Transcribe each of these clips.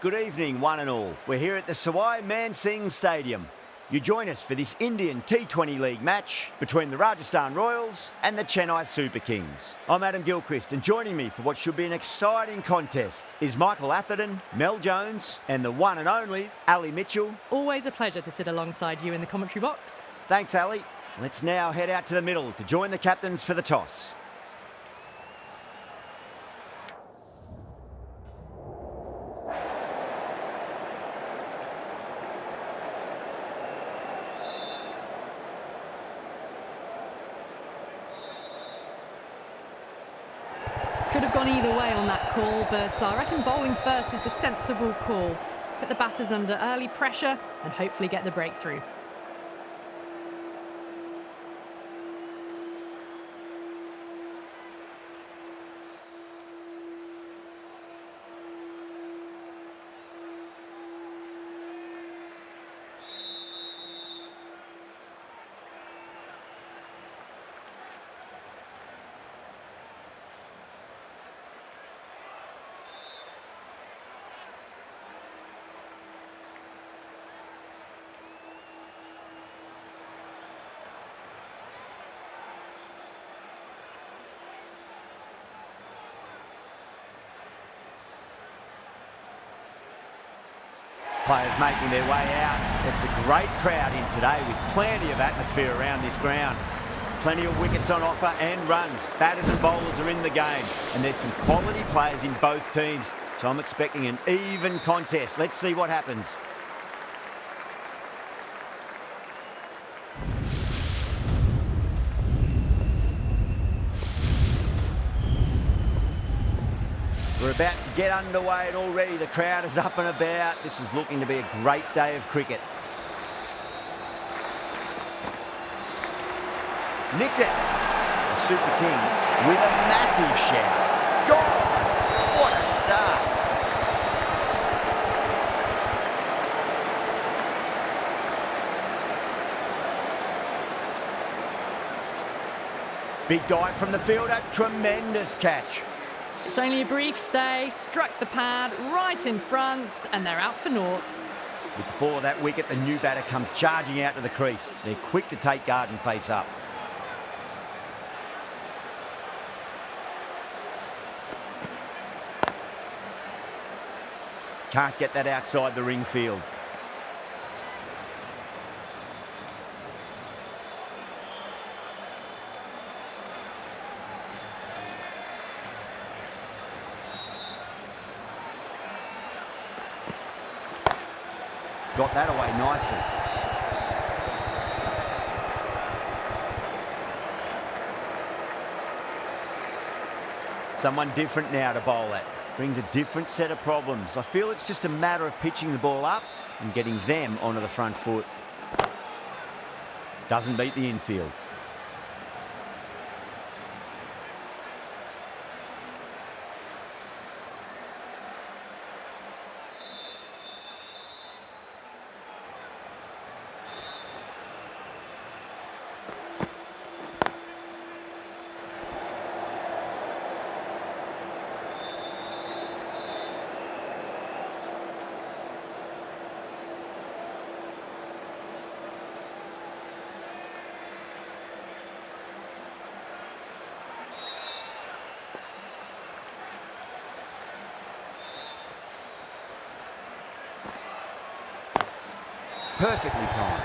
Good evening, one and all. We're here at the Sawai Man Singh Stadium. You join us for this Indian T20 League match between the Rajasthan Royals and the Chennai Super Kings. I'm Adam Gilchrist, and joining me for what should be an exciting contest is Michael Atherton, Mel Jones, and the one and only Ali Mitchell. Always a pleasure to sit alongside you in the commentary box. Thanks, Ali. Let's now head out to the middle to join the captains for the toss. Could have gone either way on that call, but I reckon bowling first is the sensible call. Put the batters under early pressure and hopefully get the breakthrough. Players making their way out. It's a great crowd in today with plenty of atmosphere around this ground. Plenty of wickets on offer and runs. Batters and bowlers are in the game, and there's some quality players in both teams. So I'm expecting an even contest. Let's see what happens. We're about to get underway and already the crowd is up and about. This is looking to be a great day of cricket. Nicked it. The Super Kings with a massive shout. Gone! What a start. Big dive from the fielder. Tremendous catch. It's only a brief stay, struck the pad right in front, and they're out for naught. With the fall of that wicket, the new batter comes charging out to the crease. They're quick to take guard and face up. Can't get that outside the ring field. Got that away nicely. Someone different now to bowl at. Brings a different set of problems. I feel it's just a matter of pitching the ball up and getting them onto the front foot. Doesn't beat the infield. Perfectly timed.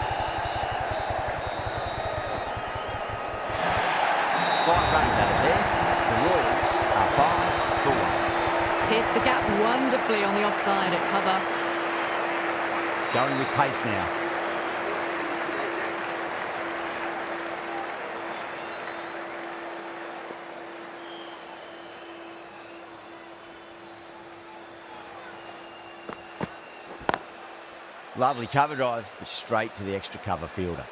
5 runs out of there. The Royals are 5 for 1. Pierced the gap wonderfully on the offside at cover. Going with pace now. Lovely cover drive, but straight to the extra cover fielder.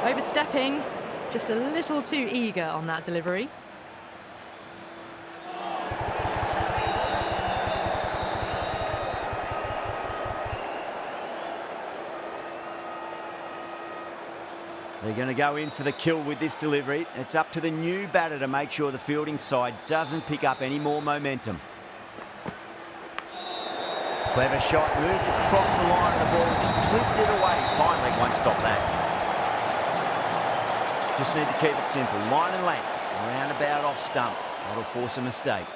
Overstepping, just a little too eager on that delivery. They're going to go in for the kill with this delivery. It's up to the new batter to make sure the fielding side doesn't pick up any more momentum. Clever shot, moved across the line of the ball, just clipped it away. Fine leg won't stop that. Just need to keep it simple. Line and length, roundabout off stump. That'll force a mistake.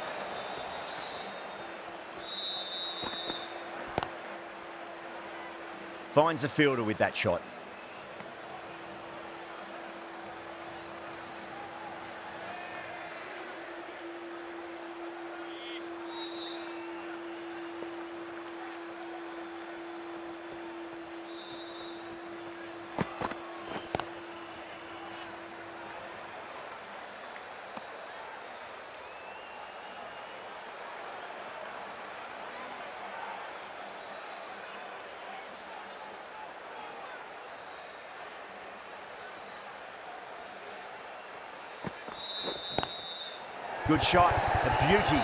Finds the fielder with that shot. Good shot, a beauty.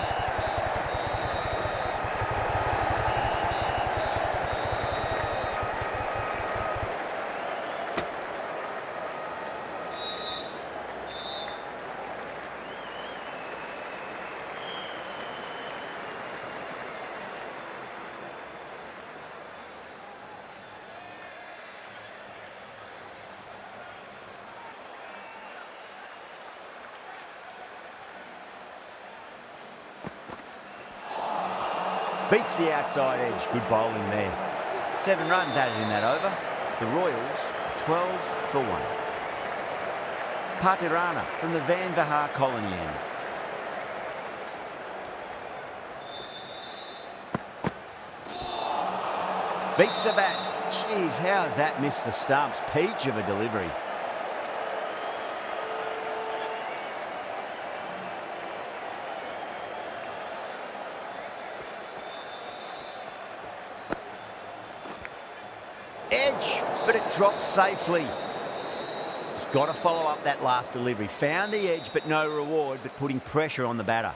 Beats the outside edge. Good bowling there. 7 runs added in that over. The Royals 12 for 1. Patirana from the Van Vahar colony end. Beats the bat. Jeez, how's that missed the stumps? Peach of a delivery. Edge, but it drops safely. Just got to follow up that last delivery. Found the edge, but no reward, but putting pressure on the batter.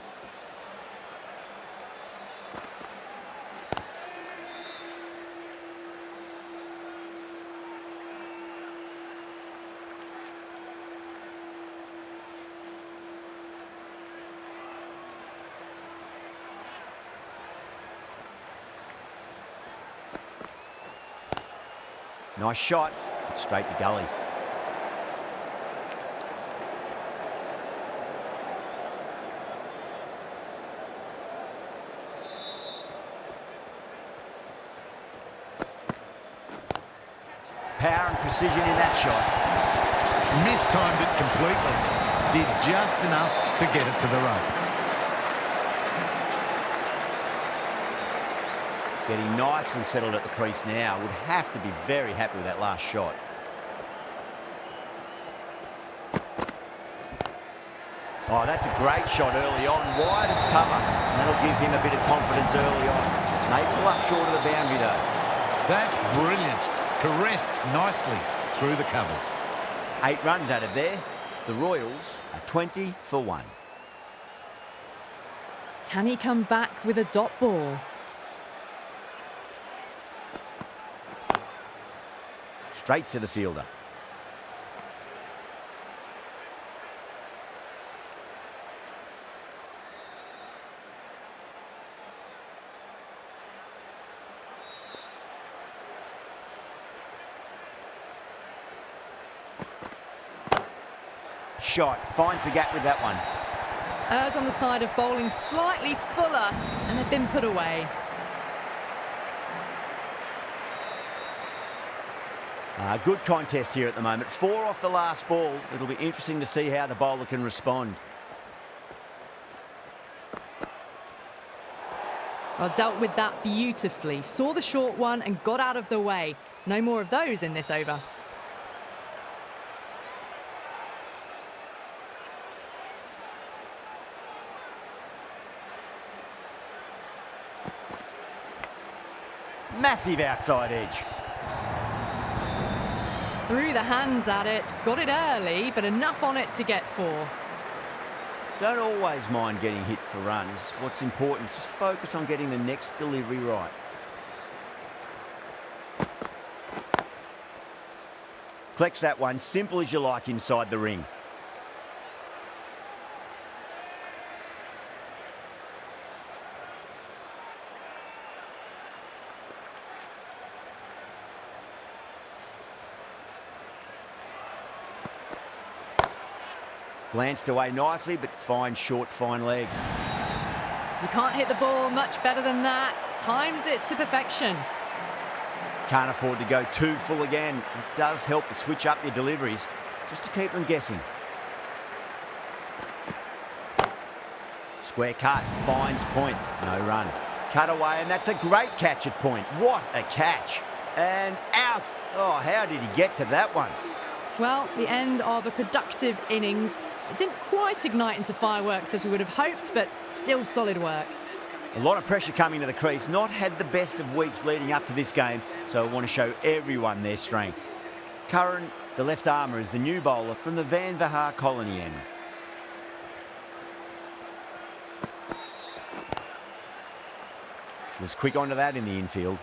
Nice shot, straight to gully. Power and precision in that shot. Mistimed it completely. Did just enough to get it to the rope. Getting nicely settled at the crease now. Would have to be very happy with that last shot. Oh, that's a great shot early on. Wide of cover. And that'll give him a bit of confidence early on. May pull up short of the boundary though. That's brilliant. Caressed nicely through the covers. 8 runs added there. The Royals are 20 for 1. Can he come back with a dot ball? Straight to the fielder. Shot, finds the gap with that one. Errs on the side of bowling slightly fuller, and they've been put away. Good contest here at the moment. 4 off the last ball. It'll be interesting to see how the bowler can respond. Well, dealt with that beautifully. Saw the short one and got out of the way. No more of those in this over. Massive outside edge. Threw the hands at it, got it early, but enough on it to get 4. Don't always mind getting hit for runs. What's important is just focus on getting the next delivery right. Collects that one, simple as you like inside the ring. Glanced away nicely, but fine short, fine leg. You can't hit the ball much better than that. Timed it to perfection. Can't afford to go too full again. It does help to switch up your deliveries, just to keep them guessing. Square cut, finds point, no run. Cut away, and that's a great catch at point. What a catch. And out. Oh, how did he get to that one? Well, the end of a productive innings. It didn't quite ignite into fireworks as we would have hoped, but still solid work. A lot of pressure coming to the crease. Not had the best of weeks leading up to this game, so I want to show everyone their strength. Curran, the left armour, is the new bowler from the Van Vahar colony end. Was quick onto that in the infield.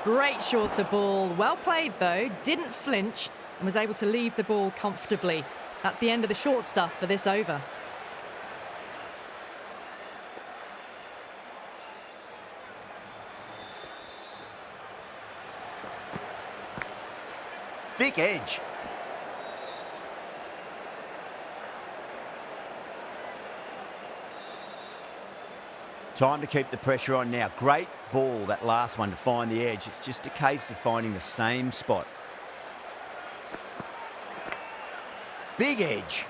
Great shorter ball. Well played, though. Didn't flinch and was able to leave the ball comfortably. That's the end of the short stuff for this over. Thick edge. Time to keep the pressure on now. Great ball, that last one, to find the edge. It's just a case of finding the same spot. Big edge.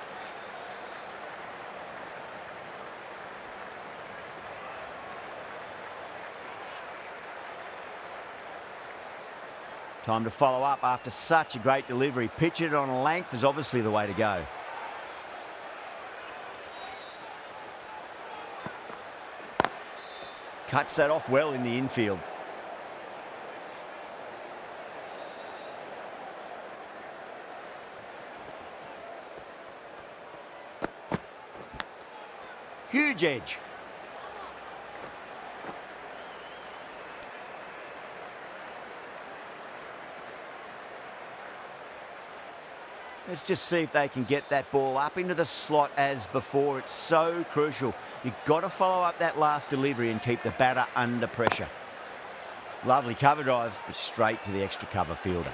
Time to follow up after such a great delivery. Pitch it on a length is obviously the way to go. Cuts that off well in the infield. Huge edge. Let's just see if they can get that ball up into the slot as before. It's so crucial. You've got to follow up that last delivery and keep the batter under pressure. Lovely cover drive, but straight to the extra cover fielder.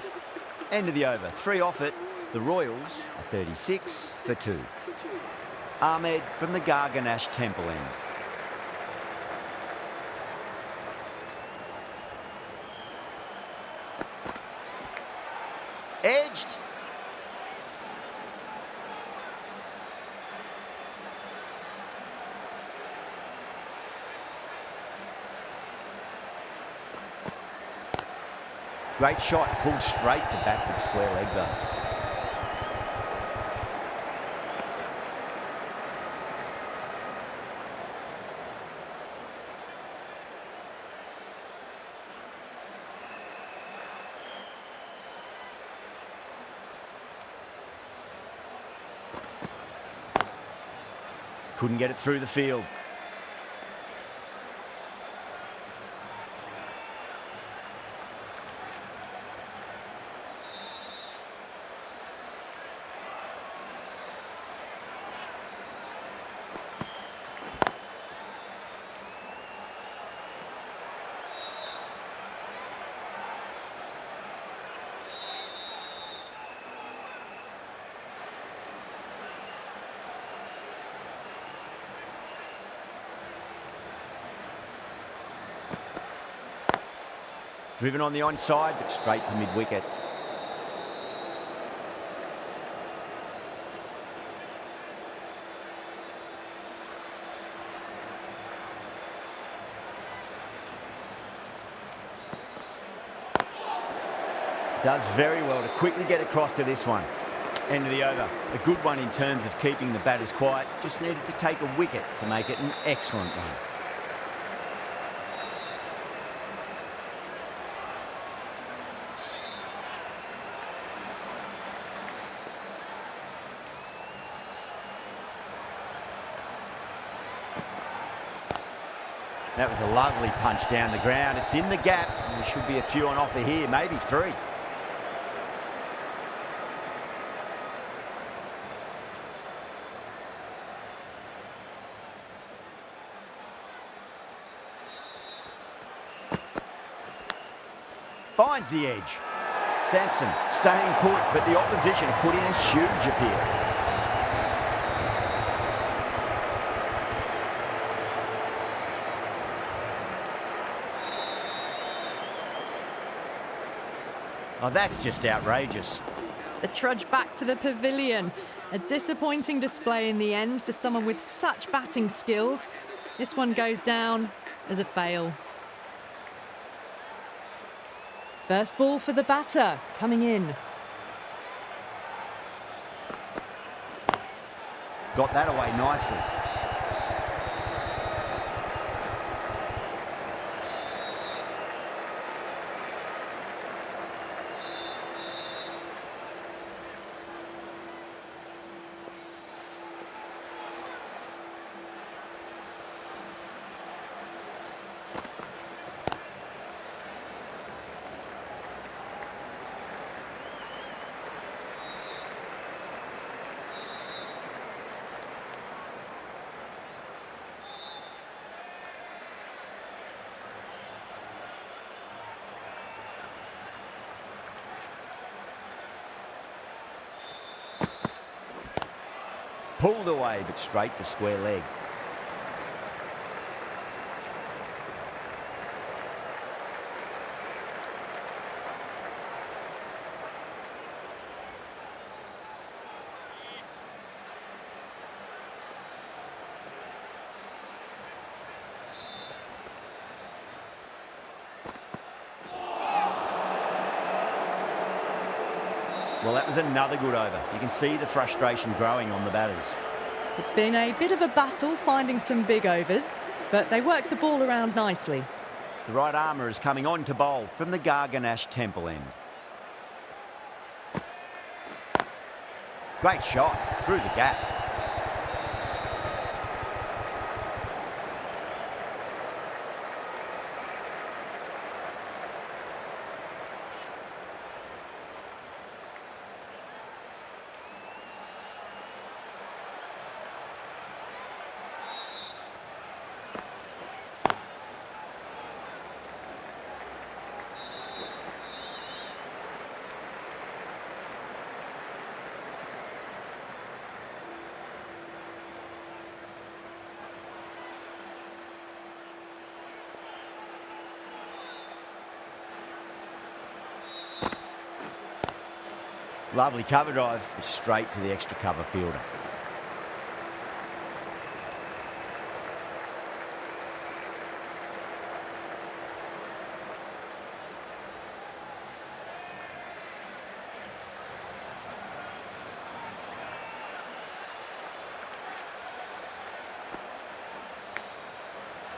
End of the over. 3 off it. The Royals are 36 for 2. Ahmed from the Garganash Temple end. Edged. Great shot, pulled straight to backward square leg though. Couldn't get it through the field. Driven on the onside, but straight to mid-wicket. Does very well to quickly get across to this one. End of the over. A good one in terms of keeping the batters quiet. Just needed to take a wicket to make it an excellent one. That was a lovely punch down the ground. It's in the gap. There should be a few on offer here, maybe 3. Finds the edge. Sampson staying put, but the opposition put in a huge appeal. Oh, that's just outrageous. The trudge back to the pavilion. A disappointing display in the end for someone with such batting skills. This one goes down as a fail. First ball for the batter, coming in. Got that away nicely. Pulled away, but straight to square leg. Well, that was another good over. You can see the frustration growing on the batters. It's been a bit of a battle finding some big overs, but they worked the ball around nicely. The right armour is coming on to bowl from the Garganash Temple end. Great shot through the gap. Lovely cover drive, straight to the extra cover fielder.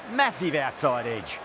Massive outside edge.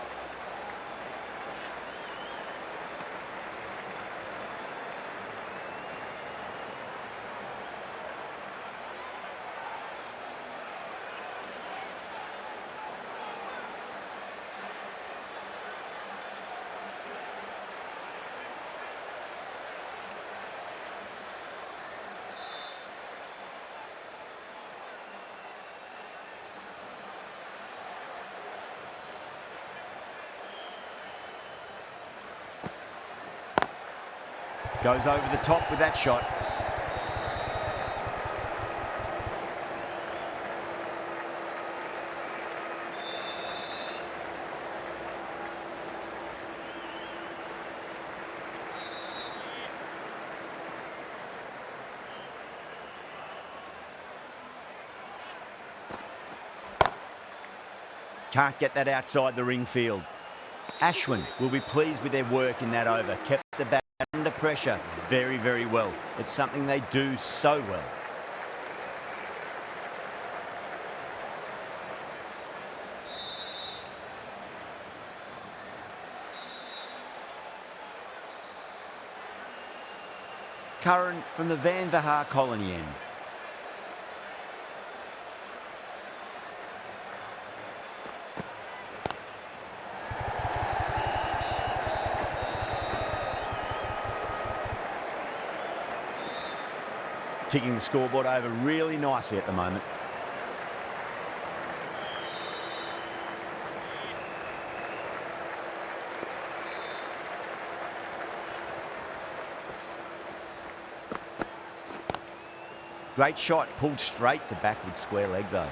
Goes over the top with that shot. Can't get that outside the ring field. Ashwin will be pleased with their work in that over. Kept the bat under pressure very, very well. It's something they do so well. Curran from the Van Vahar colony end. ticking the scoreboard over really nicely at the moment. Great shot, pulled straight to backward square leg though.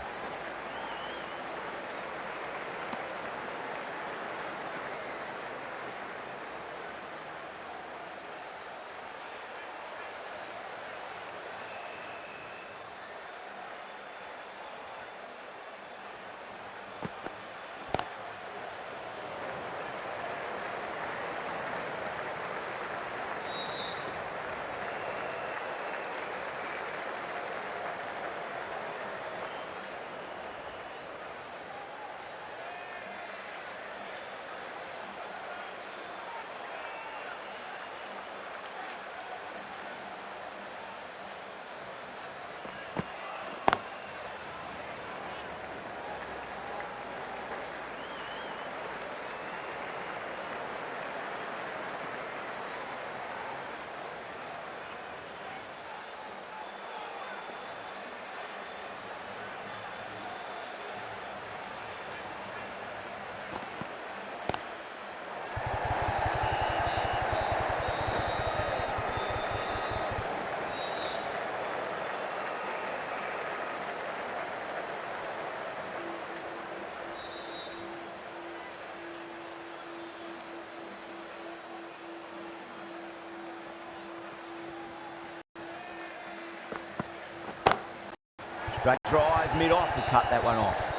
Straight drive, mid-off, will cut that one off.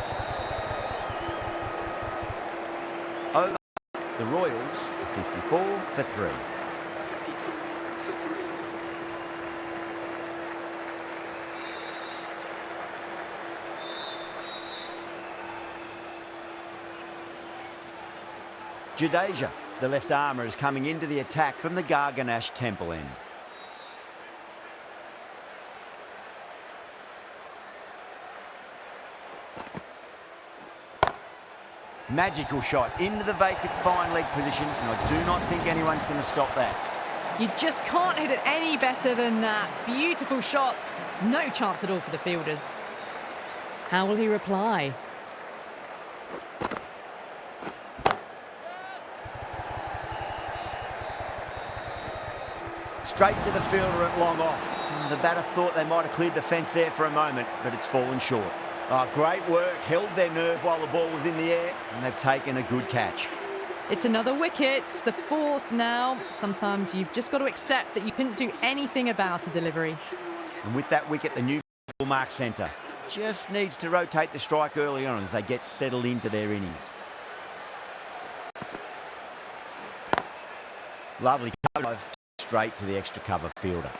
Over the Royals, 54 for 3. Jadeja, the left armour, is coming into the attack from the Garganash Temple end. Magical shot into the vacant fine leg position, and I do not think anyone's going to stop that. You just can't hit it any better than that. Beautiful shot. No chance at all for the fielders. How will he reply? Straight to the fielder at long off. The batter thought they might have cleared the fence there for a moment, but it's fallen short. Oh, great work, held their nerve while the ball was in the air, and they've taken a good catch. It's another wicket, the 4th now. Sometimes you've just got to accept that you couldn't do anything about a delivery. And with that wicket, the new mark centre just needs to rotate the strike early on as they get settled into their innings. Lovely cover, straight to the extra cover fielder.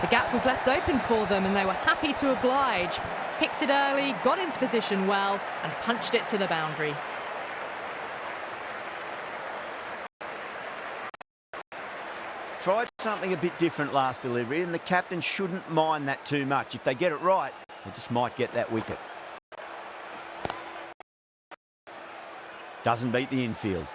The gap was left open for them and they were happy to oblige. Picked it early, got into position well and punched it to the boundary. Tried something a bit different last delivery, and the captain shouldn't mind that too much. If they get it right, they just might get that wicket. Doesn't beat the infield.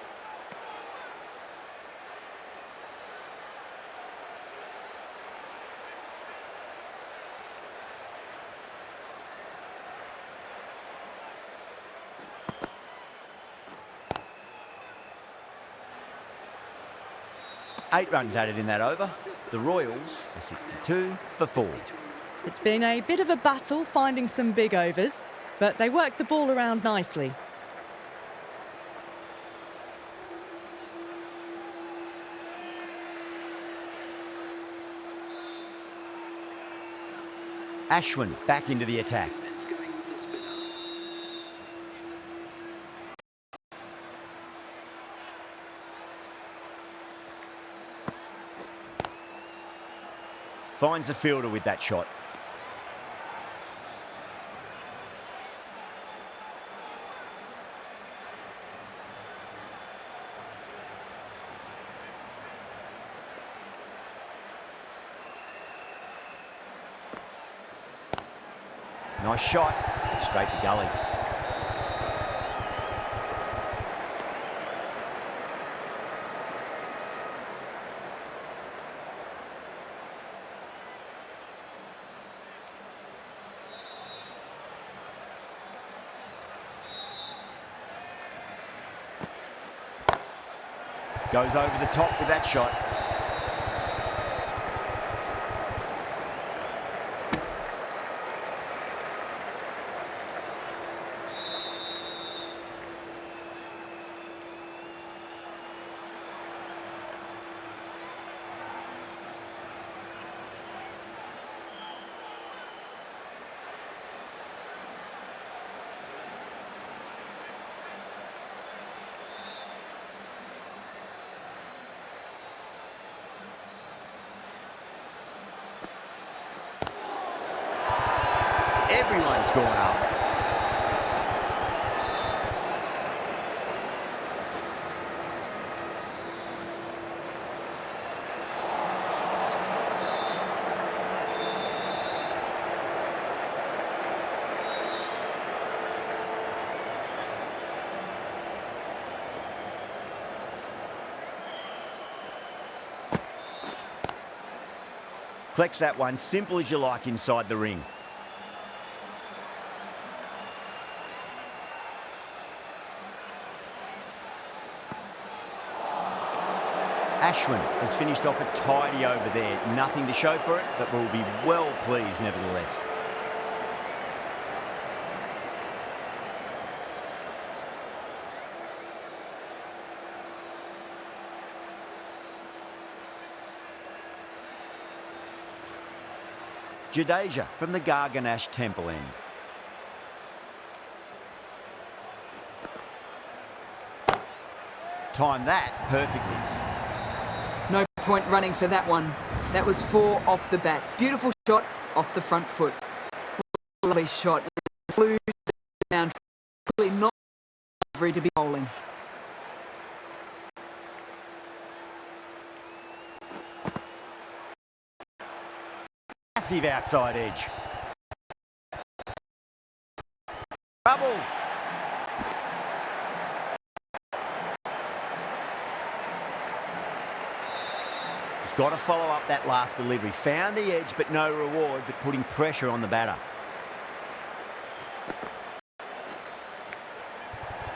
Eight runs added in that over. The Royals are 62 for 4. It's been a bit of a battle finding some big overs, but they worked the ball around nicely. Ashwin back into the attack. Finds the fielder with that shot. Nice shot. Straight to gully. Goes over the top with that shot. Everyone's gone up. Collects that one, simple as you like inside the ring. Ashwin has finished off a tidy over there. Nothing to show for it, but will be well pleased nevertheless. Jadeja from the Garganash Temple end. Timed that perfectly. No point running for that one. That was 4 off the bat. Beautiful shot off the front foot. Lovely shot. Flew down. Clearly not free to be bowling. Massive outside edge. Trouble. Just got to follow up that last delivery. Found the edge, but no reward, but putting pressure on the batter.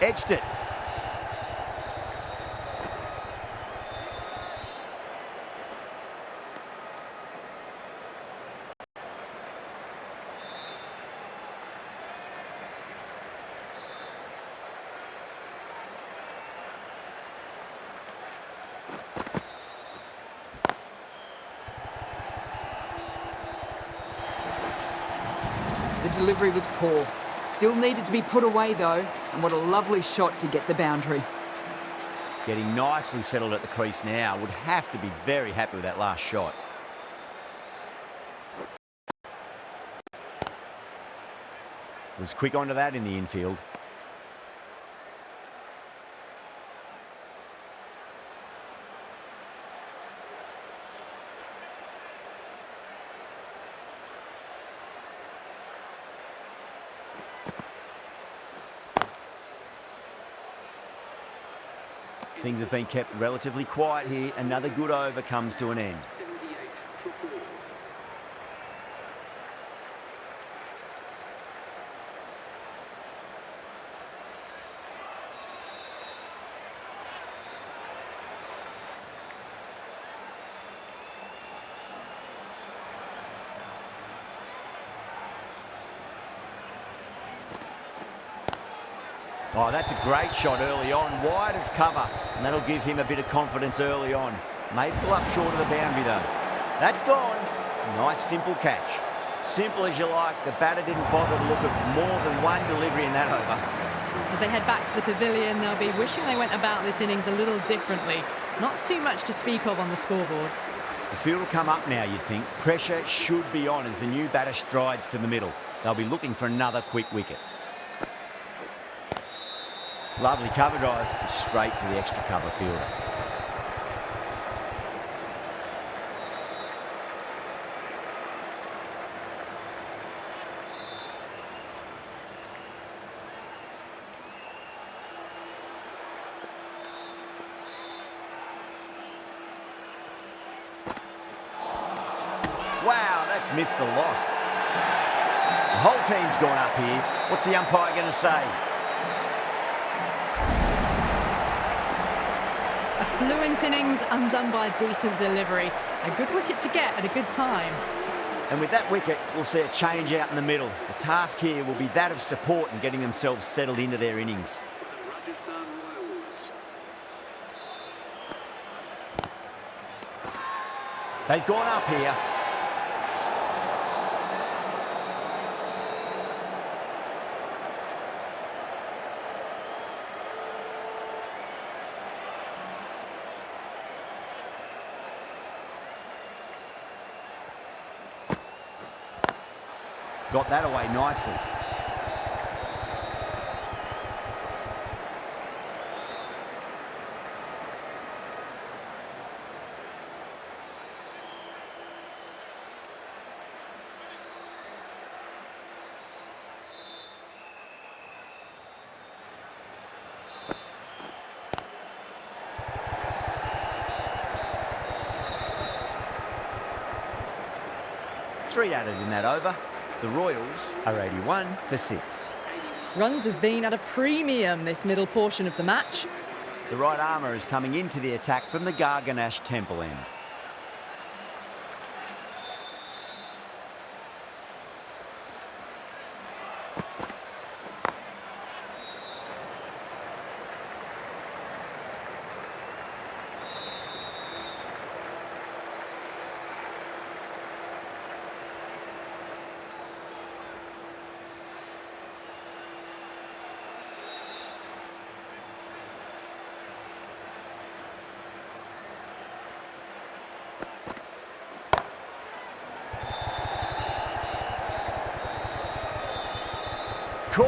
Edged it. The delivery was poor. Still needed to be put away though, and what a lovely shot to get the boundary. Getting nicely settled at the crease now. Would have to be very happy with that last shot. Was quick onto that in the infield. Things have been kept relatively quiet here. Another good over comes to an end. Oh, that's a great shot early on, wide of cover, and that'll give him a bit of confidence early on. May pull up short of the boundary though. That's gone. Nice simple catch. Simple as you like. The batter didn't bother to look at more than one delivery in that over. As they head back to the pavilion, they'll be wishing they went about this innings a little differently. Not too much to speak of on the scoreboard. The field will come up now, you'd think. Pressure should be on as the new batter strides to the middle. They'll be looking for another quick wicket. Lovely cover drive, straight to the extra cover fielder. Wow, that's missed a lot. The whole team's gone up here. What's the umpire going to say? A fluent innings undone by a decent delivery. A good wicket to get at a good time. And with that wicket, we'll see a change out in the middle. The task here will be that of support and getting themselves settled into their innings. They've gone up here. Got that away nicely. Three added in that over. The Royals are 81 for 6. Runs have been at a premium this middle portion of the match. The right armour is coming into the attack from the Garganash Temple end. Caught.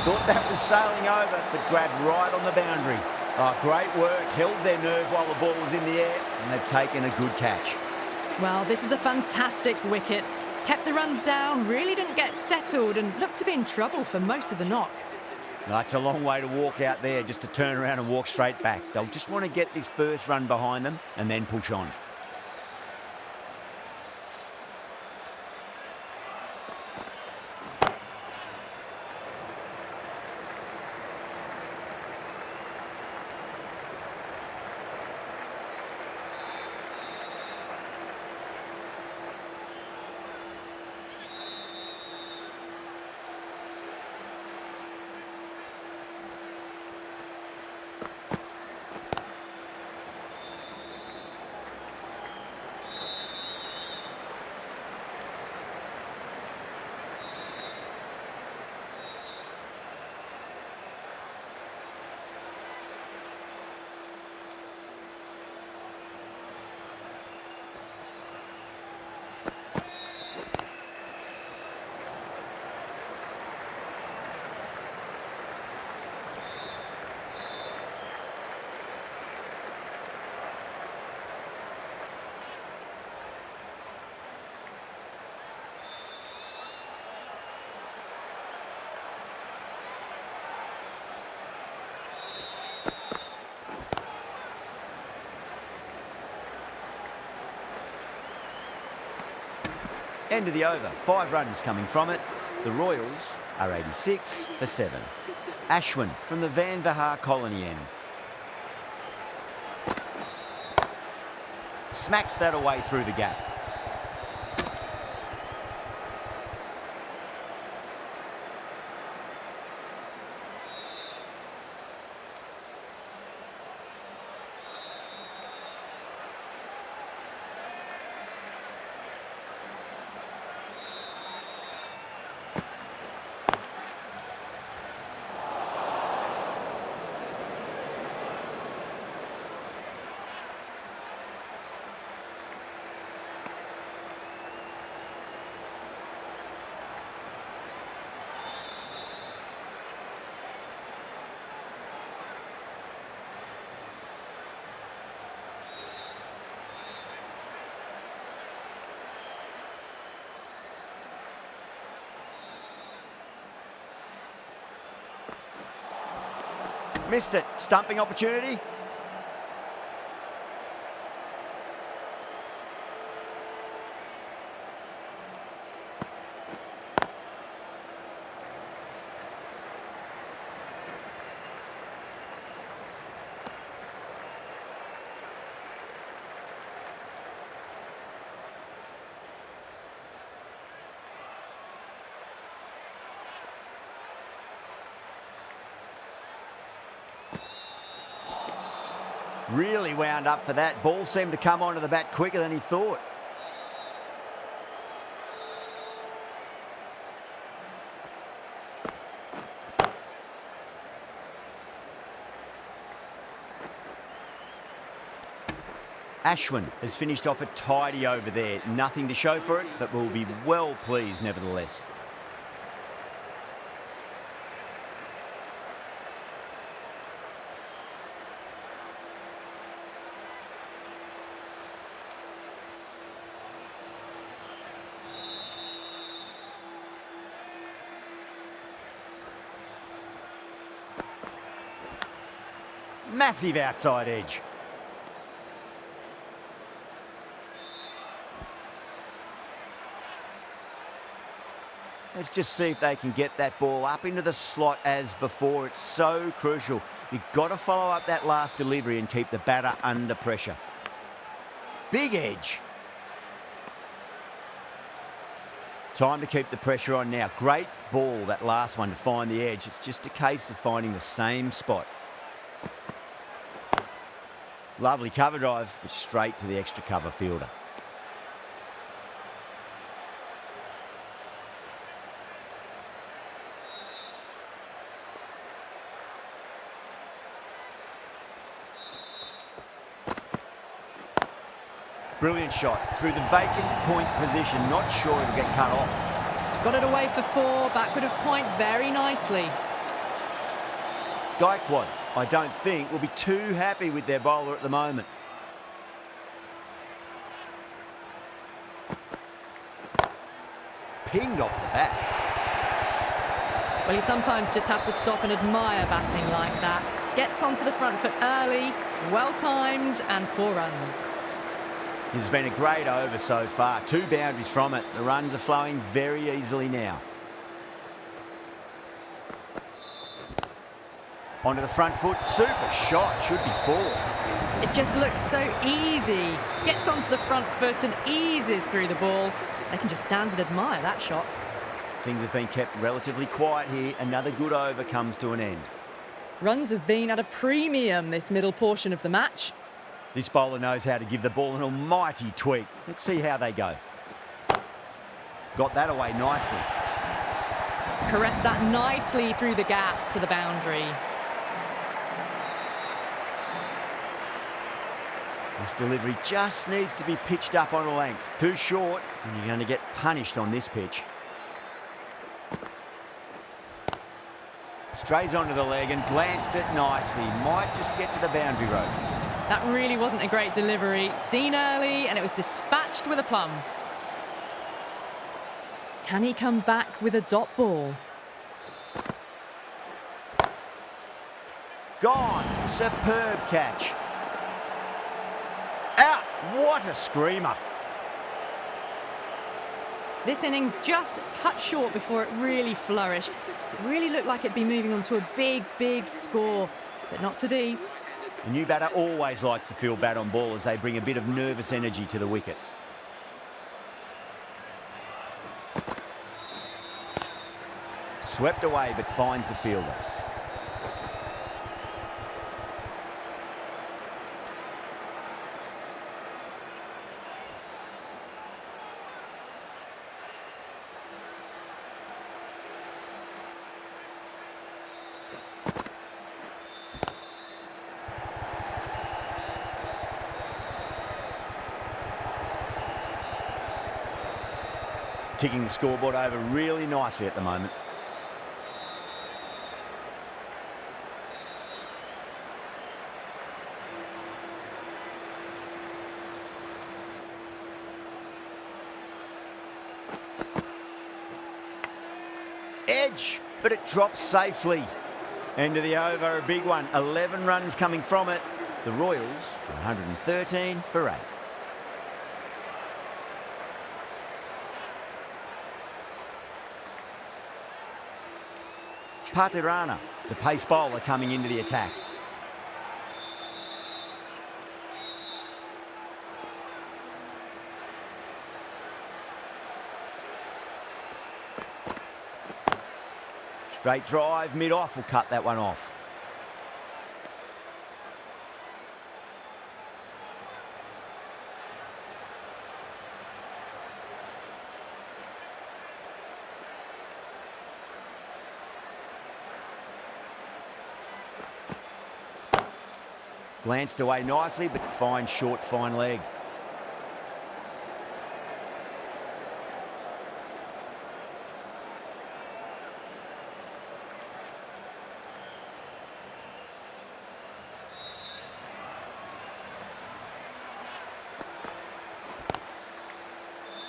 Thought that was sailing over, but grabbed right on the boundary. Oh, great work. Held their nerve while the ball was in the air, and they've taken a good catch. Well, this is a fantastic wicket. Kept the runs down, really didn't get settled, and looked to be in trouble for most of the knock. It's a long way to walk out there just to turn around and walk straight back. They'll just want to get this first run behind them and then push on. End of the over, 5 runs coming from it. The Royals are 86 for 7. Ashwin from the Van Vahar colony end. Smacks that away through the gap. Missed it. Stumping opportunity. Really wound up for that. Ball seemed to come onto the bat quicker than he thought. Ashwin has finished off a tidy over there. Nothing to show for it, but will be well pleased nevertheless. Massive outside edge. Let's just see if they can get that ball up into the slot as before. It's so crucial. You've got to follow up that last delivery and keep the batter under pressure. Big edge. Time to keep the pressure on now. Great ball, that last one, to find the edge. It's just a case of finding the same spot. Lovely cover drive, but straight to the extra cover fielder. Brilliant shot through the vacant point position. Not sure it'll get cut off. Got it away for 4, backward of point very nicely. Gaikwad, I don't think, will be too happy with their bowler at the moment. Pinged off the bat. Well, you sometimes just have to stop and admire batting like that. Gets onto the front foot early, well-timed, and 4 runs. This has been a great over so far. 2 boundaries from it. The runs are flowing very easily now. Onto the front foot. Super shot. Should be 4. It just looks so easy. Gets onto the front foot and eases through the ball. They can just stand and admire that shot. Things have been kept relatively quiet here. Another good over comes to an end. Runs have been at a premium this middle portion of the match. This bowler knows how to give the ball an almighty tweak. Let's see how they go. Got that away nicely. Caressed that nicely through the gap to the boundary. This delivery just needs to be pitched up on a length. Too short, and you're going to get punished on this pitch. Strays onto the leg and glanced it nicely. Might just get to the boundary rope. That really wasn't a great delivery. Seen early, and it was dispatched with a plum. Can he come back with a dot ball? Gone. Superb catch. Out. What a screamer. This innings just cut short before it really flourished. It really looked like it'd be moving on to a big, big score, but not to be. The new batter always likes to feel bat on ball as they bring a bit of nervous energy to the wicket. Swept away but finds the fielder. Ticking the scoreboard over really nicely at the moment. Edge, but it drops safely. End of the over, a big one. 11 runs coming from it. The Royals, 113 for 8. Patirana, the pace bowler, coming into the attack. Straight drive, mid-off will cut that one off. Glanced away nicely, but fine short, fine leg.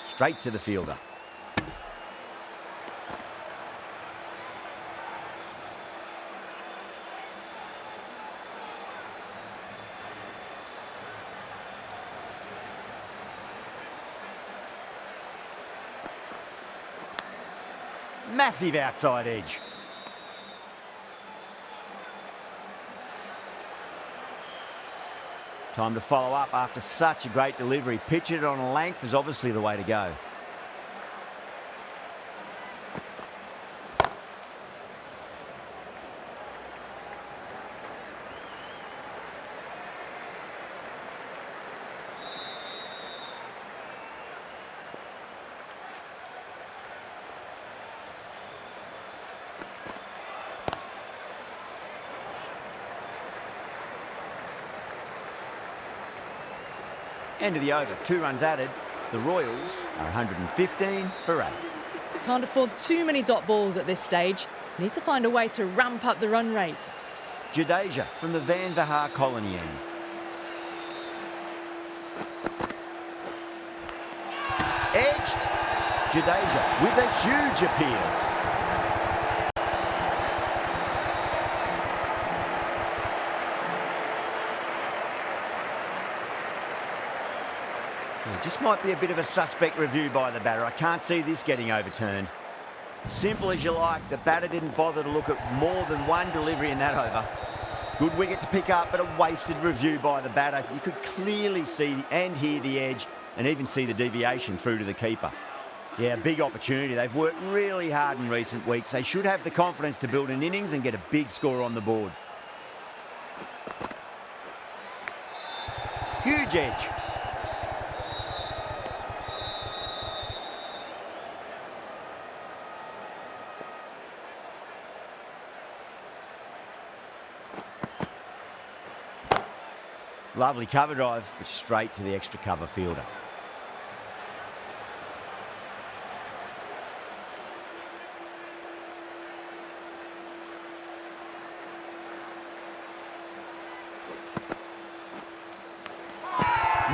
Straight to the fielder. Massive outside edge. Time to follow up after such a great delivery. Pitch it on a length is obviously the way to go. End of the over, 2 runs added. The Royals are 115 for 8. Can't afford too many dot balls at this stage. Need to find a way to ramp up the run rate. Jadeja from the Van Vahar colony end. Edged. Jadeja with a huge appeal. Just might be a bit of a suspect review by the batter. I can't see this getting overturned. Simple as you like, the batter didn't bother to look at more than one delivery in that over. Good wicket to pick up, but a wasted review by the batter. You could clearly see and hear the edge and even see the deviation through to the keeper. Yeah, big opportunity. They've worked really hard in recent weeks. They should have the confidence to build an innings and get a big score on the board. Huge edge. Lovely cover drive, but straight to the extra cover fielder.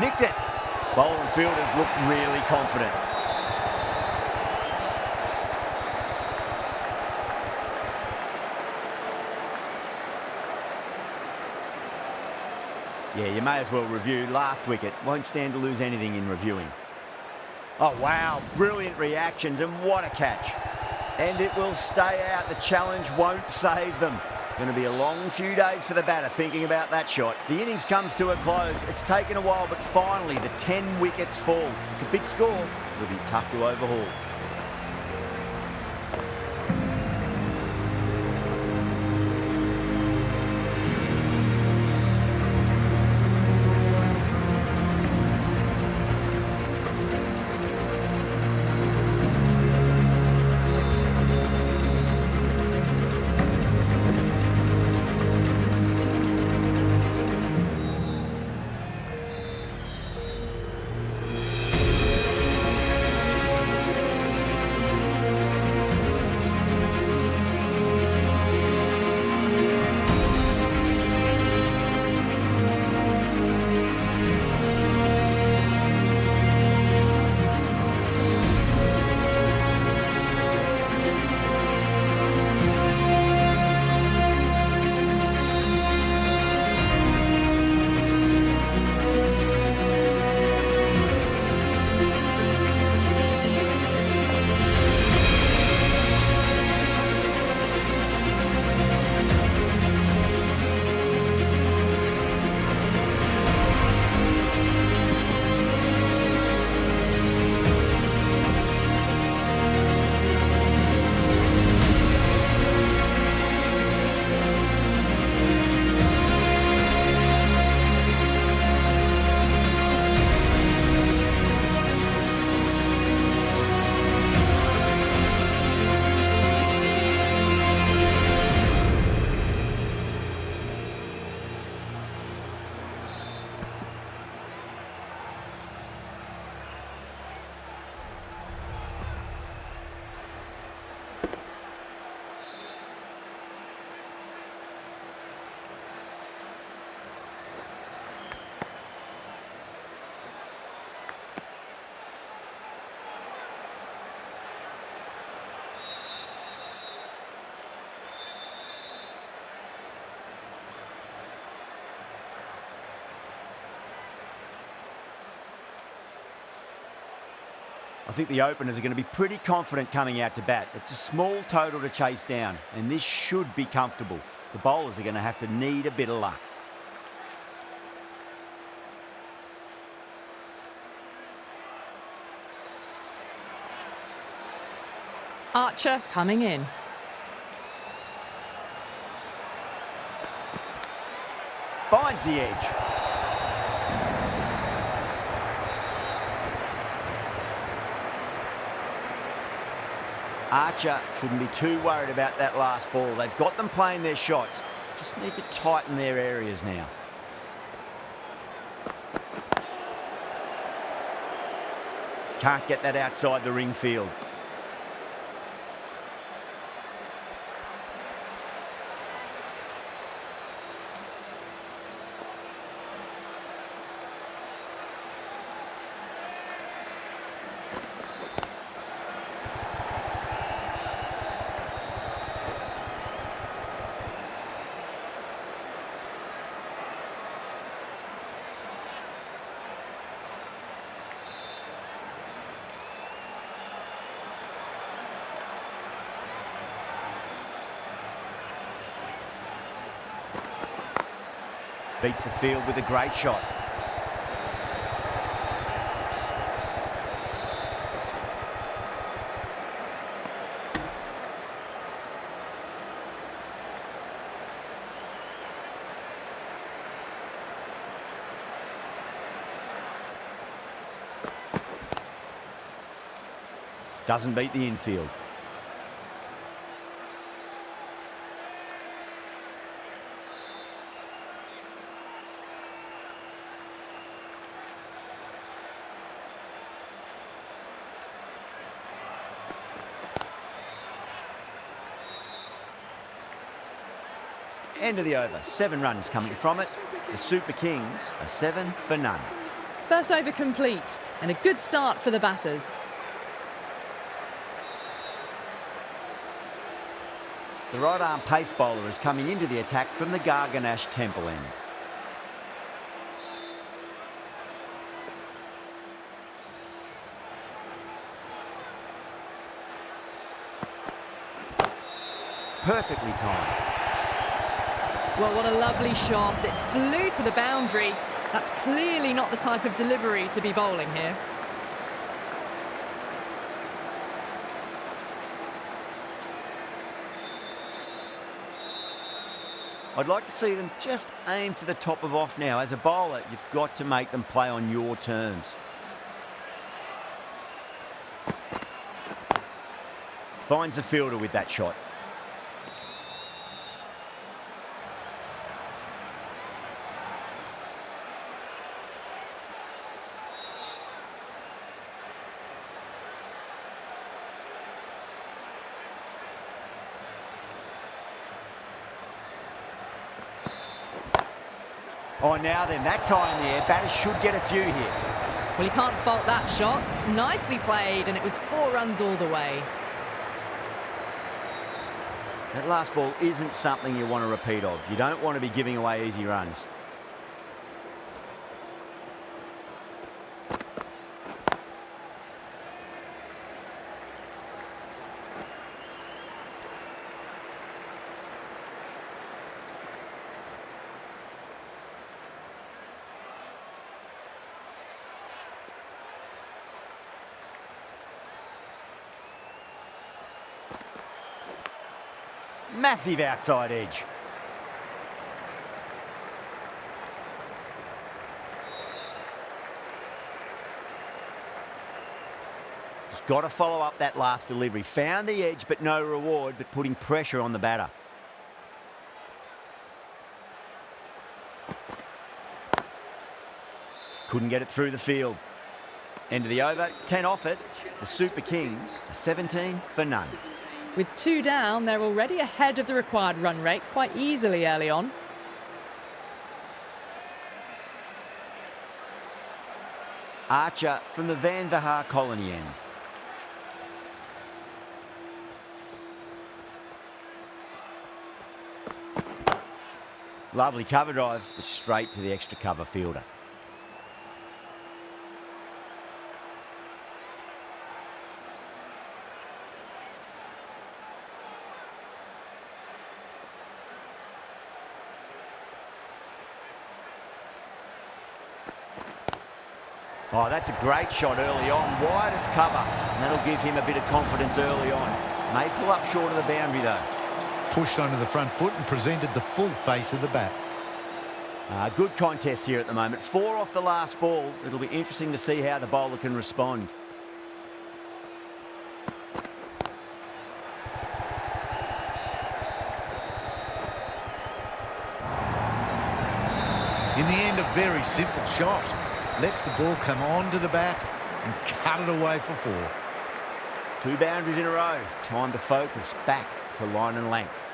Nicked it. Bowler and fielders look really confident. Yeah, you may as well review last wicket. Won't stand to lose anything in reviewing. Oh, wow. Brilliant reactions, and what a catch. And it will stay out. The challenge won't save them. Going to be a long few days for the batter thinking about that shot. The innings comes to a close. It's taken a while, but finally the 10 wickets fall. It's a big score. It'll be tough to overhaul. I think the openers are going to be pretty confident coming out to bat. It's a small total to chase down, and this should be comfortable. The bowlers are going to have to need a bit of luck. Archer coming in. Finds the edge. Archer shouldn't be too worried about that last ball. They've got them playing their shots. Just need to tighten their areas now. Can't get that outside the ring field. Beats the field with a great shot. Doesn't beat the infield. End of the over. 7 runs coming from it. The Super Kings are 7 for none. First over complete, and a good start for the batters. The right-arm pace bowler is coming into the attack from the Garganash Temple end. Perfectly timed. Well, what a lovely shot. It flew to the boundary. That's clearly not the type of delivery to be bowling here. I'd like to see them just aim for the top of off now. As a bowler, you've got to make them play on your terms. Finds the fielder with that shot. Oh, now then, that's high in the air. Batters should get a few here. Well, you can't fault that shot. Nicely played, and it was 4 runs all the way. That last ball isn't something you want to repeat of. You don't want to be giving away easy runs. Massive outside edge. Just got to follow up that last delivery. Found the edge, but no reward, but putting pressure on the batter. Couldn't get it through the field. End of the over, 10 off it. The Super Kings are 17 for none. With 2 down, they're already ahead of the required run rate quite easily early on. Archer from the Van Vahar Colony end. Lovely cover drive, but straight to the extra cover fielder. Oh, that's a great shot early on, wide of cover, and that'll give him a bit of confidence early on. May pull up short of the boundary though. Pushed onto the front foot and presented the full face of the bat. Good contest here at the moment. 4 off the last ball. It'll be interesting to see how the bowler can respond. In the end, a very simple shot. Lets the ball come onto the bat and cut it away for 4. 2 boundaries in a row. Time to focus back to line and length.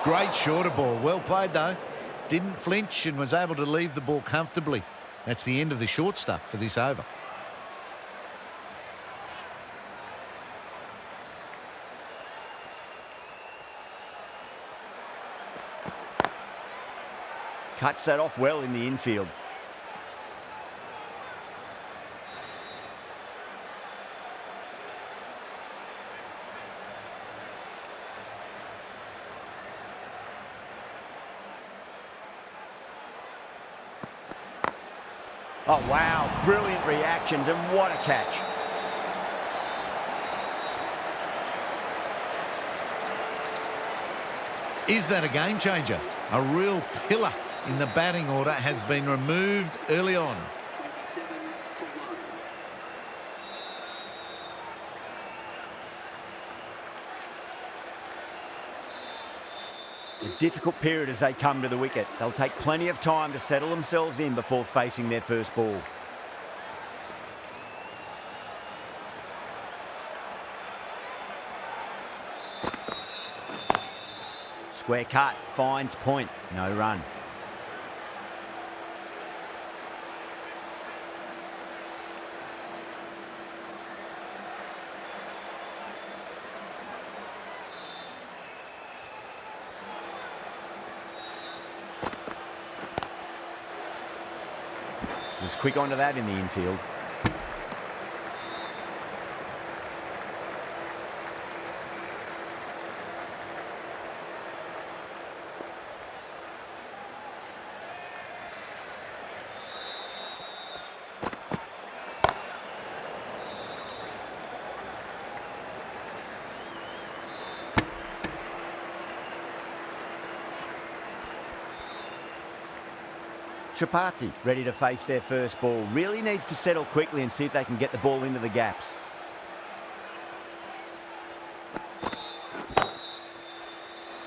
Great shorter ball. Well played, though. Didn't flinch and was able to leave the ball comfortably. That's the end of the short stuff for this over. Cuts that off well in the infield. Oh, wow. Brilliant reactions, and what a catch. Is that a game changer? A real pillar in the batting order has been removed early on. A difficult period as they come to the wicket. They'll take plenty of time to settle themselves in before facing their first ball. Square cut, finds point, no run. Was quick onto that in the infield. Chapati ready to face their first ball. Really needs to settle quickly and see if they can get the ball into the gaps.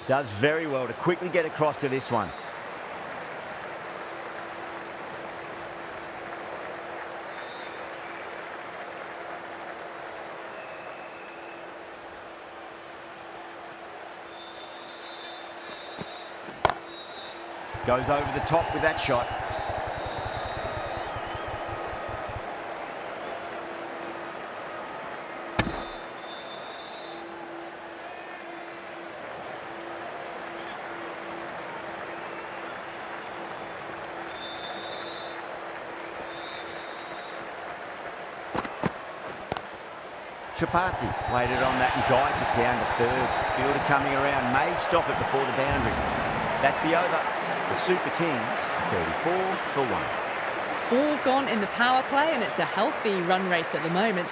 Does very well to quickly get across to this one. Goes over the top with that shot. Chapati laid it on that and guides it down to third. Fielder coming around, may stop it before the boundary. That's the over. The Super Kings, 34 for 1. 4 gone in the power play, and it's a healthy run rate at the moment,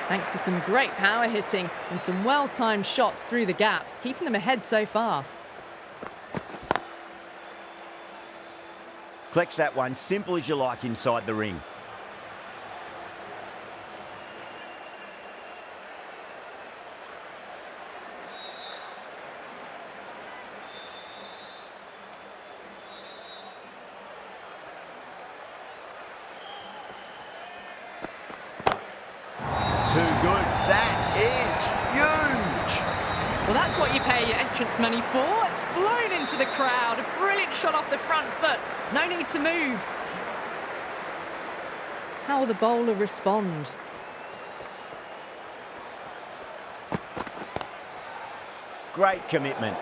thanks to some great power hitting and some well-timed shots through the gaps, keeping them ahead so far. Collects that one, simple as you like inside the ring. too good. That is huge. Well, that's what you pay your entrance money for. It's flown into the crowd. A brilliant shot off the front foot. No need to move. How will the bowler respond? Great commitment.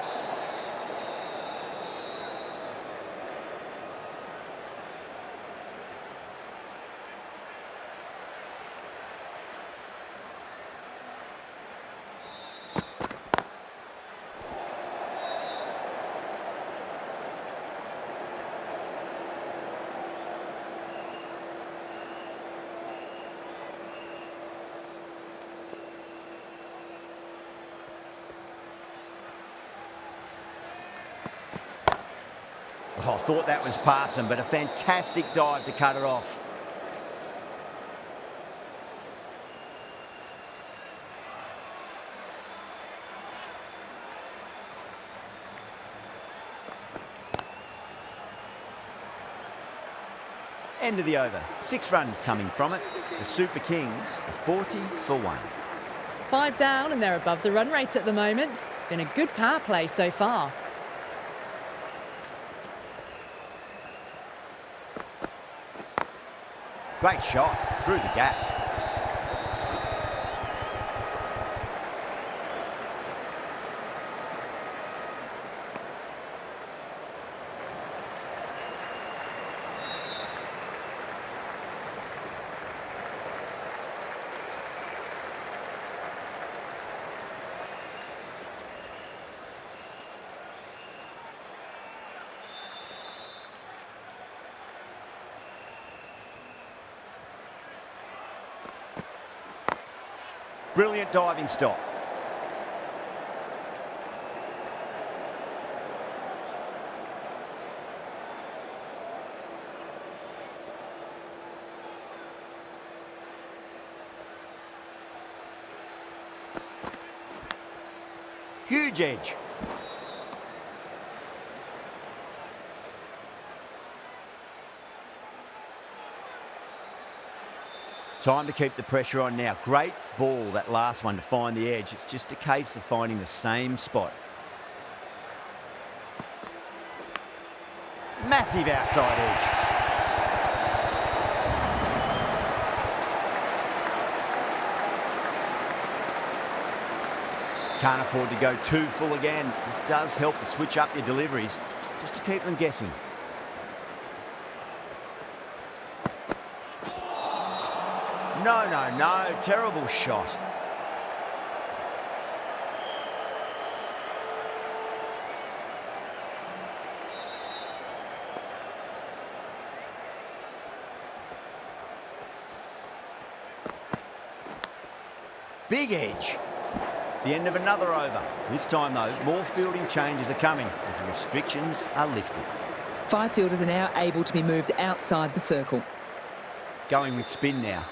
Oh, I thought that was passing, but a fantastic dive to cut it off. End of the over. 6 runs coming from it. The Super Kings are 40 for 1. 5 down and they're above the run rate at the moment. Been a good power play so far. Great shot through the gap. Brilliant diving stop. Huge edge. Time to keep the pressure on now. Great ball, that last one, to find the edge. It's just a case of finding the same spot. Massive outside edge. Can't afford to go too full again. It does help to switch up your deliveries, just to keep them guessing. No, no, no. Terrible shot. Big edge. The end of another over. This time, though, more fielding changes are coming as the restrictions are lifted. 5 fielders are now able to be moved outside the circle. Going with spin now.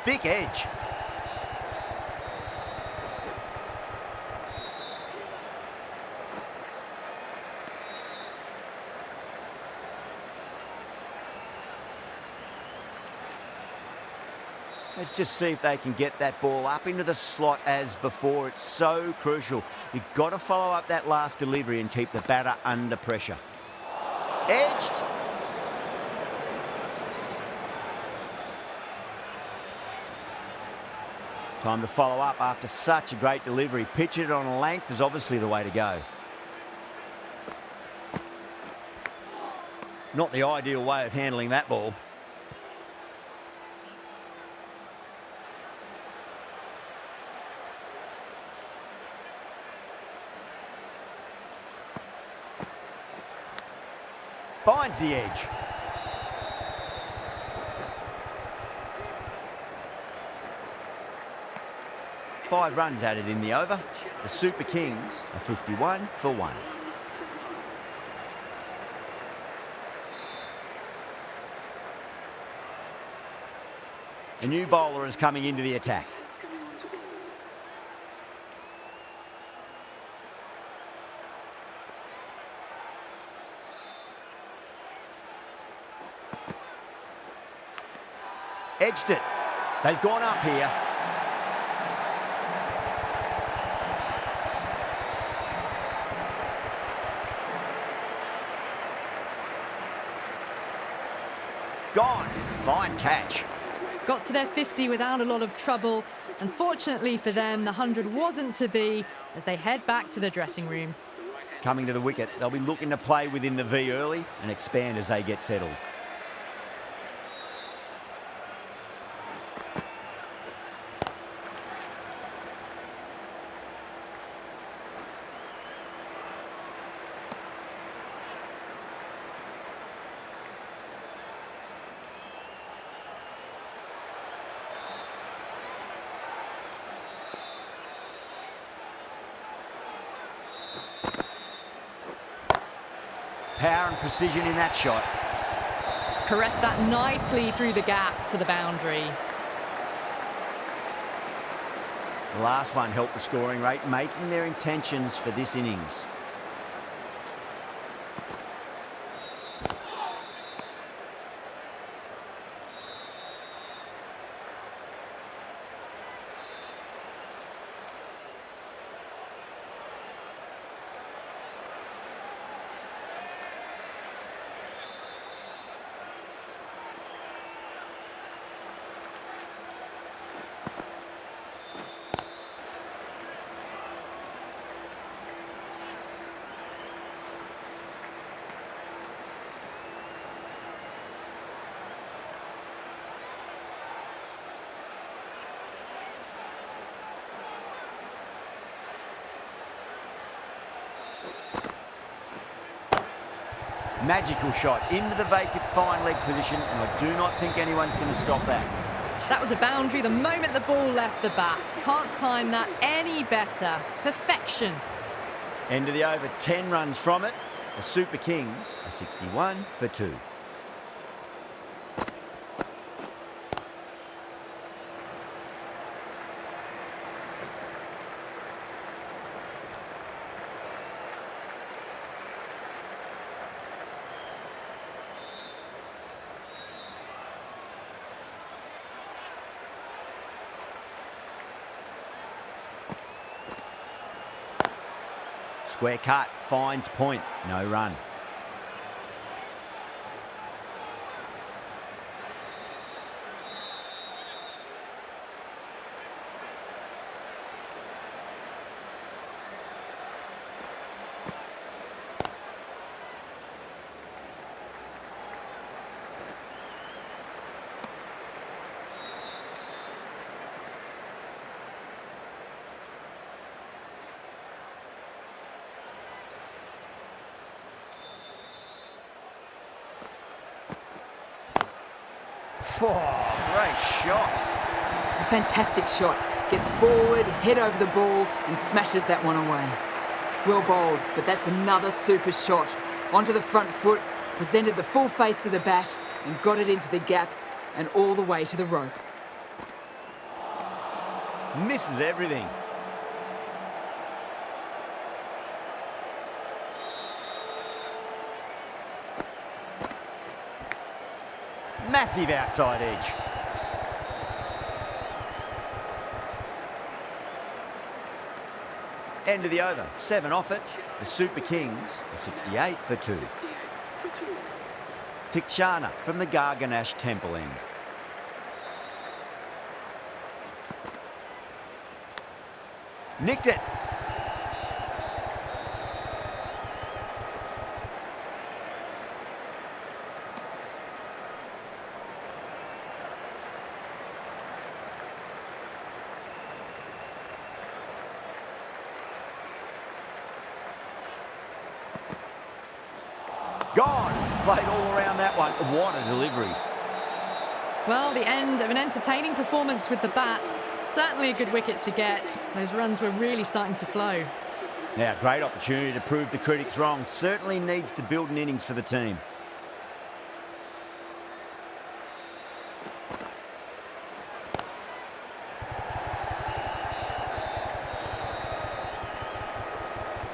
Thick edge. Let's just see if they can get that ball up into the slot as before. It's so crucial. You've got to follow up that last delivery and keep the batter under pressure. Edged. Time to follow up after such a great delivery. Pitch it on a length is obviously the way to go. Not the ideal way of handling that ball. Finds the edge. Five runs added in the over. The Super Kings are 51 for 1. A new bowler is coming into the attack. Edged it. They've gone up here. Gone. Fine catch. Got to their 50 without a lot of trouble. Unfortunately for them, the 100 wasn't to be as they head back to the dressing room. Coming to the wicket, they'll be looking to play within the V early and expand as they get settled. Power and precision in that shot. Caressed that nicely through the gap to the boundary. The last one helped the scoring rate, making their intentions for this innings. Magical shot into the vacant fine leg position, and I do not think anyone's going to stop that. That was a boundary the moment the ball left the bat. Can't time that any better. Perfection. End of the over, 10 runs from it. The Super Kings are 61 for 2. Square cut, finds point, no run. Oh, great shot. A fantastic shot. Gets forward, head over the ball and smashes that one away. Well bowled, but that's another super shot. Onto the front foot, presented the full face of the bat and got it into the gap and all the way to the rope. Misses everything. Massive outside edge. End of the over, 7 off it. The Super Kings are 68 for 2. Tikshana from the Garganash Temple end. Nicked it. Gone. Played all around that one. What a delivery. Well, the end of an entertaining performance with the bat. Certainly a good wicket to get. Those runs were really starting to flow. Now, great opportunity to prove the critics wrong. Certainly needs to build an innings for the team.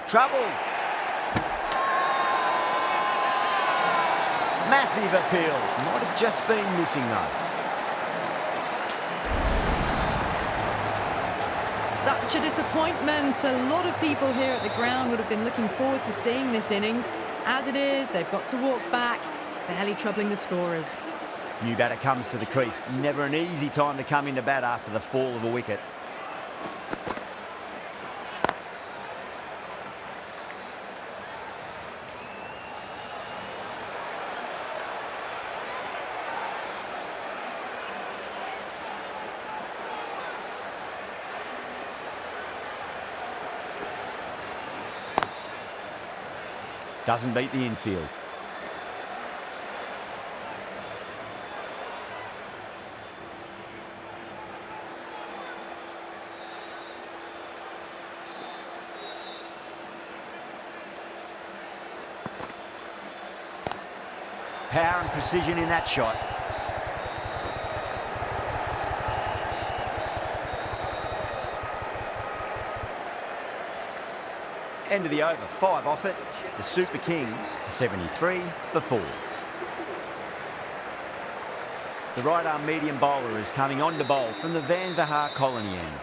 Trouble. Massive appeal. Might have just been missing though. Such a disappointment. A lot of people here at the ground would have been looking forward to seeing this innings. As it is, they've got to walk back, barely troubling the scorers. New batter comes to the crease. Never an easy time to come into bat after the fall of a wicket. Doesn't beat the infield. Power and precision in that shot. End of the over, 5 off it. The Super Kings are 73 for 4. The right-arm medium bowler is coming on to bowl from the Van Vaha Colony end.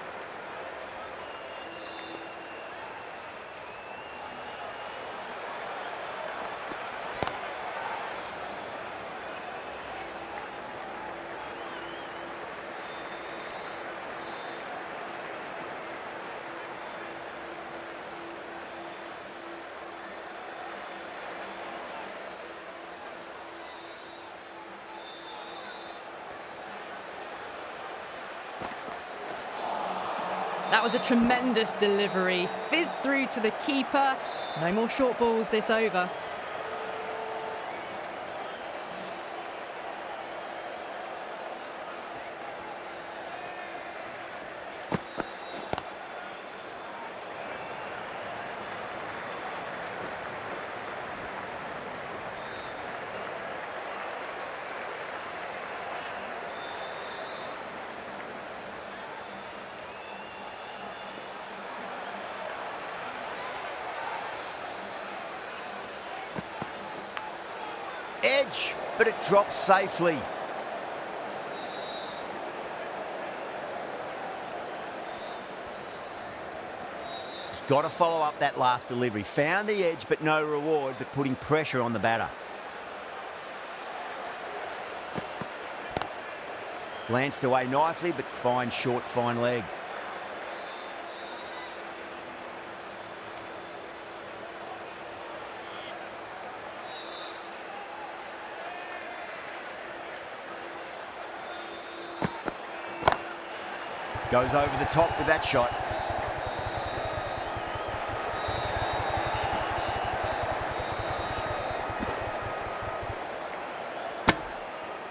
That was a tremendous delivery. Fizzed through to the keeper. No more short balls this over. Edge, but it drops safely. He's got to follow up that last delivery. Found the edge, but no reward, but putting pressure on the batter. Glanced away nicely, but fine short, fine leg. Goes over the top with that shot.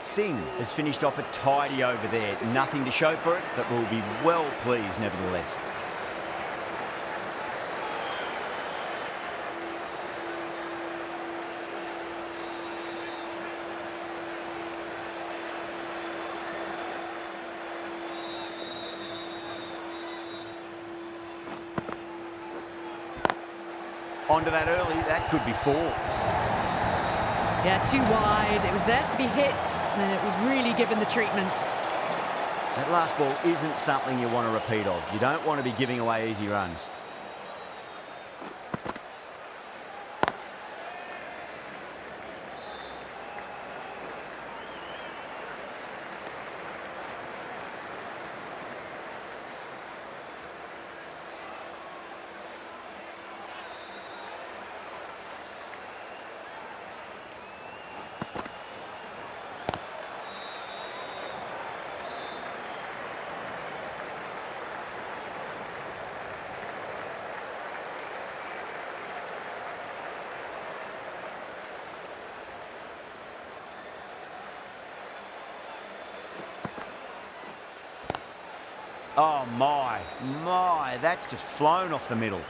Singh has finished off a tidy over there. Nothing to show for it, but will be well pleased nevertheless. Onto that early, that could be 4. Yeah, too wide. It was there to be hit, and it was really given the treatment. That last ball isn't something you want to repeat of. You don't want to be giving away easy runs. Oh, my, that's just flown off the middle.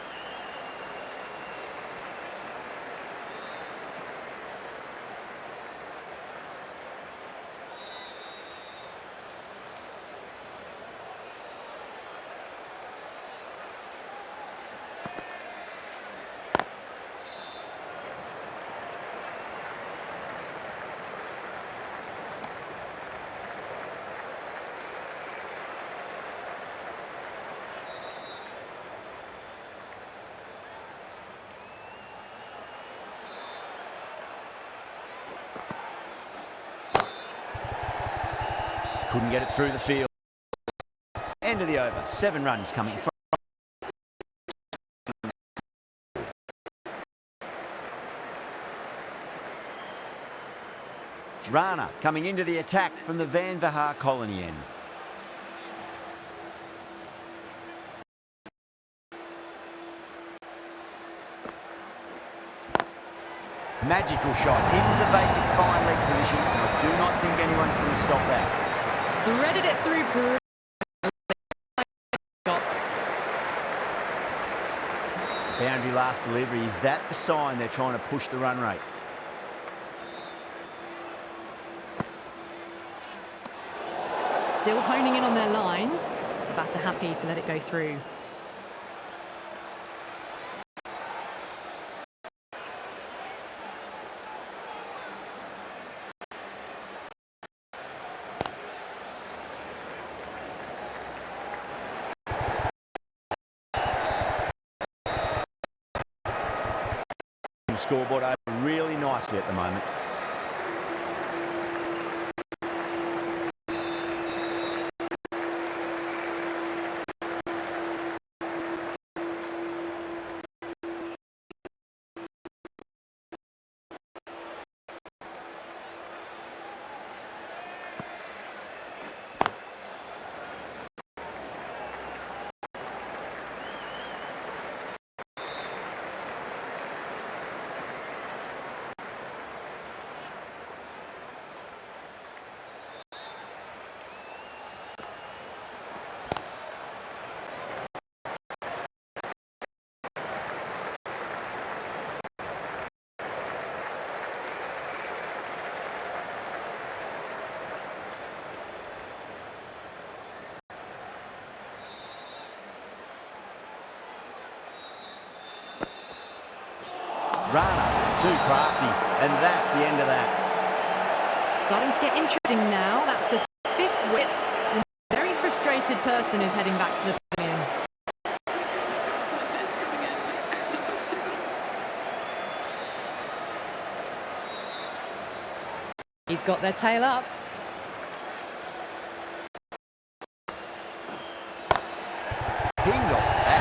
Couldn't get it through the field. End of the over. 7 runs coming from. Rana coming into the attack from the Van Vahar colony end. Magical shot into the vacant fine leg position. I do not think anyone's going to stop that. Threaded it through. Shot. Boundary last delivery. Is that the sign they're trying to push the run rate? Still honing in on their lines. The batter happy to let it go through. The scoreboard over really nicely at the moment. Rana, too crafty, and that's the end of that. Starting to get interesting now. That's the 5th wicket. And a very frustrated person is heading back to the pavilion. He's got their tail up. Pinged off the bat.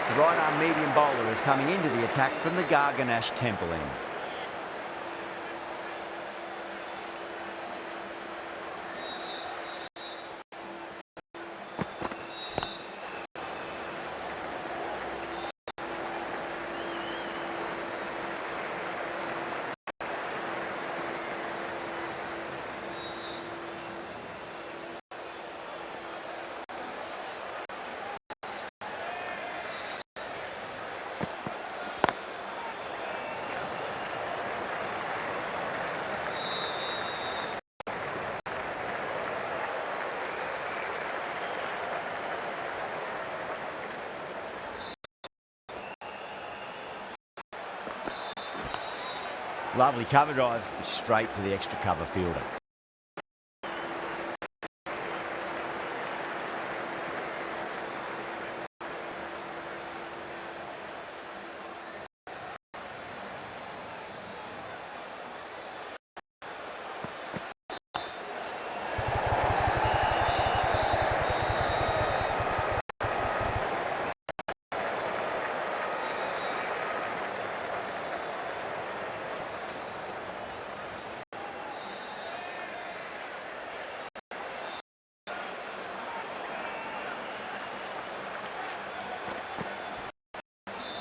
The right-arm medium bowler is coming into the attack from the Garganash Temple end. Lovely cover drive, straight to the extra cover fielder.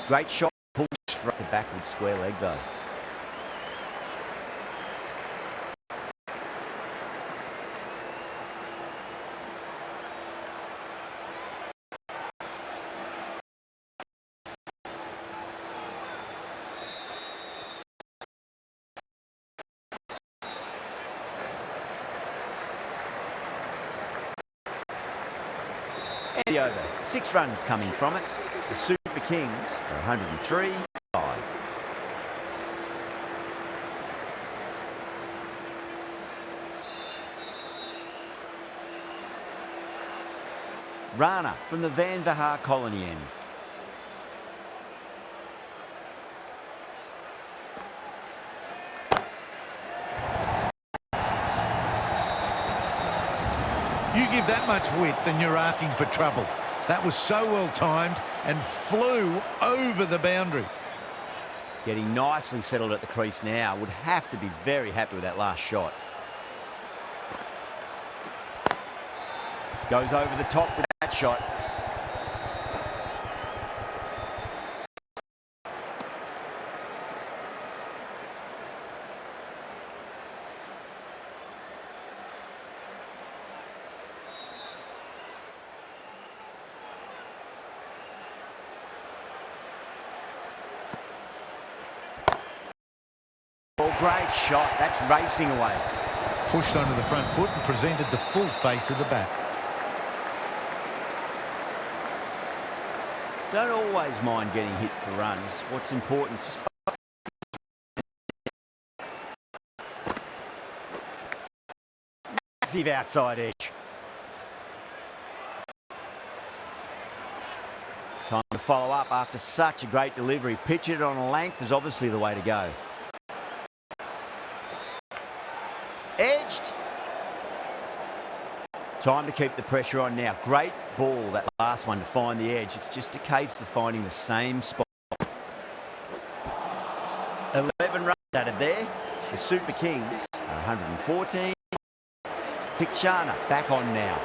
Great shot, pulled straight to backward square leg though. And the over. 6 runs coming from it. The Super Kings are 103-5. Rana from the Van Vahar colony end. You give that much width and you're asking for trouble. That was so well timed and flew over the boundary. Getting nicely settled at the crease now. Would have to be very happy with that last shot. Goes over the top with that shot. Oh, great shot. That's racing away. Pushed onto the front foot and presented the full face of the bat. Don't always mind getting hit for runs. What's important is just massive outside edge. Time to follow up after such a great delivery. Pitch it on a length is obviously the way to go. Edged. Time to keep the pressure on now. Great ball, that last one, to find the edge. It's just a case of finding the same spot. 11 runs added there. The Super Kings are 114. Pikchana back on now.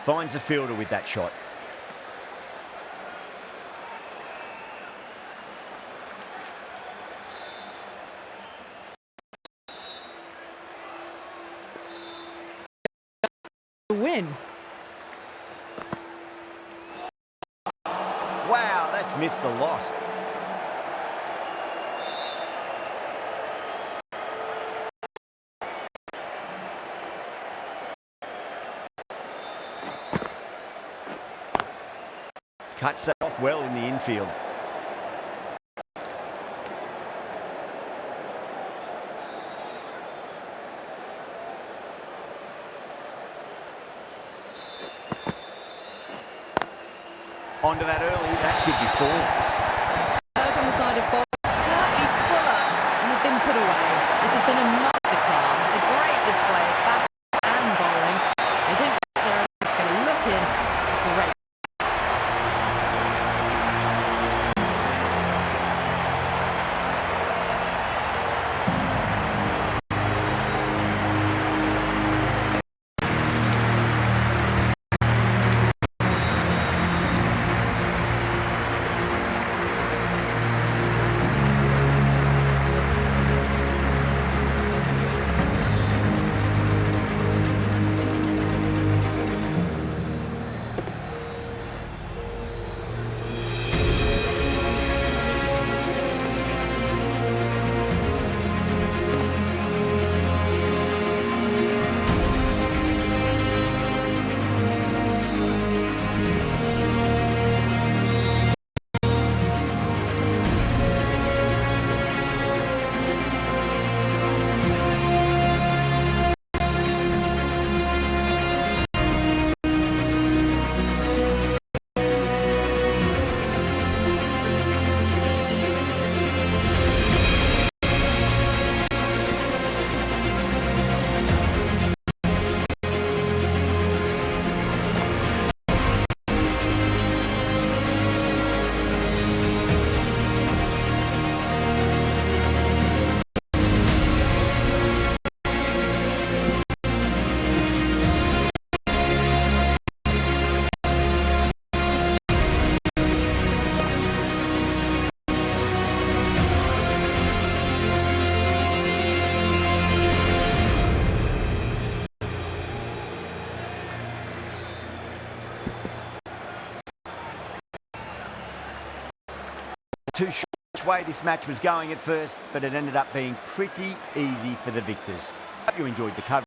Finds the fielder with that shot. Win. Wow, that's missed a lot. Cuts that off well in the infield. Onto that early, that could be 4. Those on the side of ball slightly fuller and have been put away. This has been a masterclass, a great display of batting and bowling. They didn't get their own, it's going to look in. Great. Too sure which way this match was going at first, but it ended up being pretty easy for the victors. Hope you enjoyed the coverage.